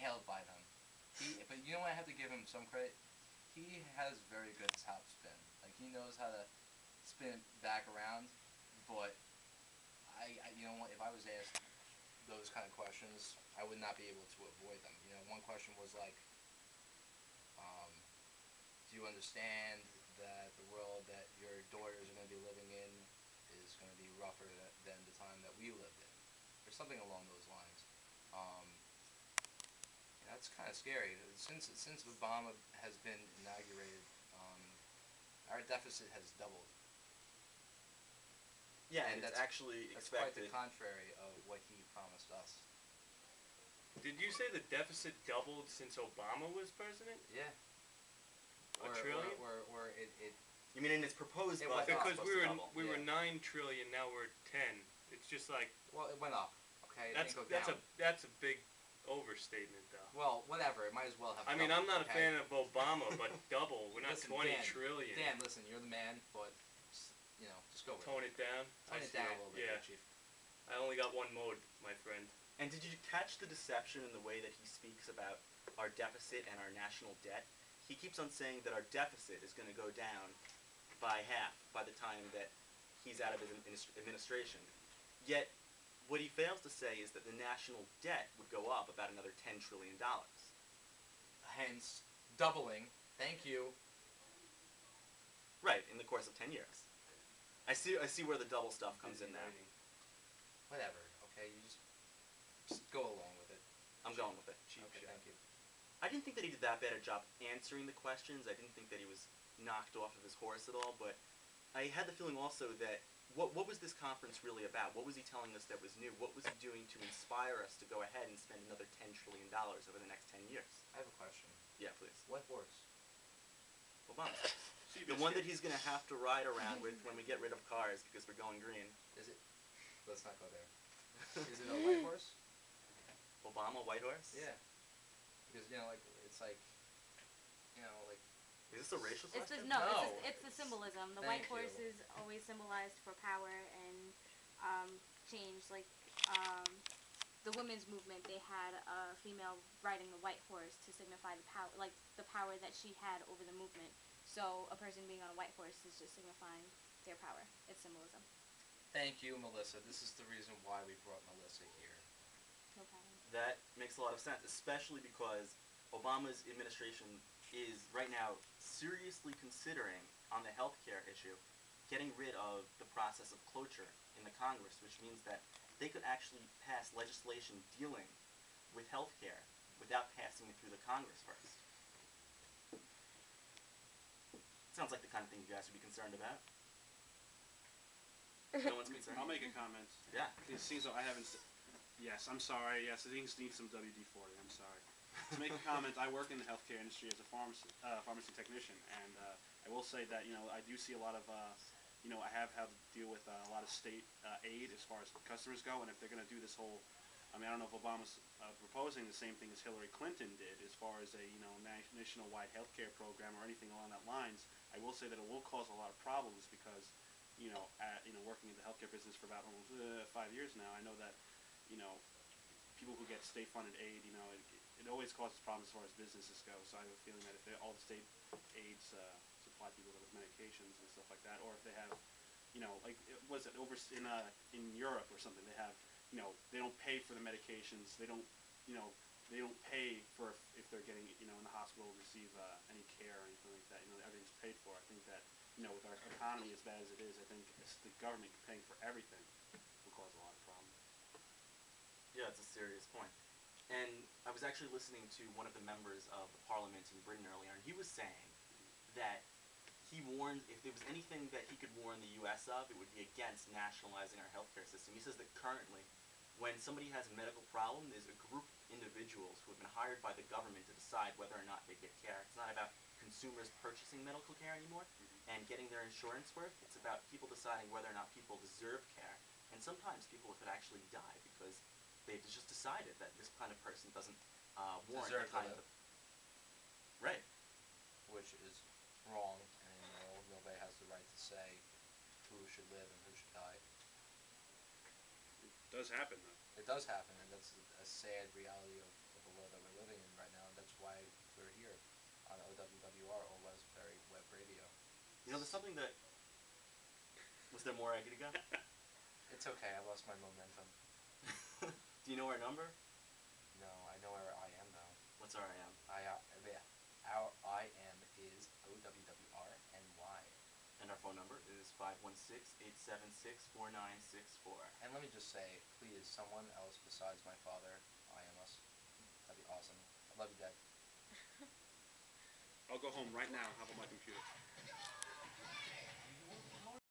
hailed by them. But you know what? I have to give him some credit. He has very good top spin. Like, he knows how to spin it back around. But you know what? If I was asked those kind of questions, I would not be able to avoid them. You know, one question was like, um, do you understand that the world that your daughters are going to be living in is going to be rougher than the time that we lived in, or something along those lines? Um, and that's kind of scary. Since Obama has been inaugurated, our deficit has doubled. Yeah, and it's actually That's quite expected. the contrary of what he promised us. Did you say the deficit doubled since Obama was president? Yeah. A trillion? Or it You mean in its proposed It budget? went up. Because It's supposed to double. we were Yeah. 9 trillion, now we're 10. It's just like Well, it went up. Okay, it that's didn't go down. that's a big overstatement, though. Well, whatever. It might as well have. I mean, doubled, I'm not a okay? fan of Obama, but double. We're not Listen, 20 Dan, trillion. Dan, listen, you're the man, but just go with Tone it down. Tone it down a little bit, Yeah. Chief. I only got one mode, my friend. And did you catch the deception in the way that he speaks about our deficit and our national debt? He keeps on saying that our deficit is going to go down by half by the time that he's out of his administration. Yet, what he fails to say is that the national debt would go up about another $10 trillion. Hence, doubling. Thank you. Right, in the course of 10 years. I see where the double stuff comes in now. Whatever. Okay, you just go along with it. I'm going with it. Cheap shit. Thank you. I didn't think that he did that bad a job answering the questions. I didn't think that he was knocked off of his horse at all, but I had the feeling also that what was this conference really about? What was he telling us that was new? What was he doing to inspire us to go ahead and spend another $10 trillion over the next 10 years? I have a question. Yeah, please. What horse? Obama. The one that he's going to have to ride around with when we get rid of cars because we're going green. Is it? Let's not go there. Is it a white horse? Obama, white horse? Yeah. Because it's like. Is this a racial question? No. It's the symbolism. The Thank white horse you. is always symbolized for power and change. Like the women's movement, they had a female riding the white horse to signify the power that she had over the movement. So a person being on a white horse is just signifying their power. It's symbolism. Thank you, Melissa. This is the reason why we brought Melissa here. No problem. That makes a lot of sense, especially because Obama's administration is right now seriously considering, on the healthcare issue, getting rid of the process of cloture in the Congress, which means that they could actually pass legislation dealing with healthcare without passing it through the Congress first. Sounds like the kind of thing you guys would be concerned about. No one's concerned? I'll make a comment. Yeah. It seems though I haven't... Yes, I'm sorry. Yes, things need some WD-40. I'm sorry. To make a comment, I work in the healthcare industry as a pharmacy technician, and I will say that, I do see a lot of, I have had to deal with a lot of state aid as far as customers go, and if they're going to do this whole, I don't know if Obama's proposing the same thing as Hillary Clinton did as far as a, nationwide healthcare program or anything along that lines. I will say that it will cause a lot of problems because, working in the healthcare business for about almost 5 years now, I know that, people who get state-funded aid, it always causes problems as far as businesses go. So I have a feeling that if all the state aids supply people with medications and stuff like that, or if they have, was it over in Europe or something? They have, they don't pay for the medications. They don't, they don't pay for if they're getting, in the hospital receive any care or anything like that. Everything's paid for. I think that, with our economy as bad as it is, I think the government paying for everything will cause a lot of problems. Yeah, it's a serious point. And I was actually listening to one of the members of the parliament in Britain earlier, and he was saying that he warned, if there was anything that he could warn the U.S. of, it would be against nationalizing our healthcare system. He says that currently, when somebody has a medical problem, there's a group of individuals who have been hired by the government to decide whether or not they get care. It's not about consumers purchasing medical care anymore and getting their insurance worth. It's about people deciding whether or not people deserve care. And sometimes people could actually die because they've just decided that this kind of person doesn't warrant the kind of... Right. Which is wrong and immoral. Nobody has the right to say who should live and who should die. It does happen, though. It does happen, and that's a sad reality of the world that we're living in right now, and that's why we're here on OWWR, or Wesbury Web Radio. You know, there's something that. Was there more I could go? It's okay, I lost my momentum. Do you know our number? No, I know where I am though. What's our IM? Our I am is OWWRNY. And our phone number is 516-876-4964. And let me just say, please, someone else besides my father IM us. That'd be awesome. I love you, Dad. I'll go home right now and hop on my computer.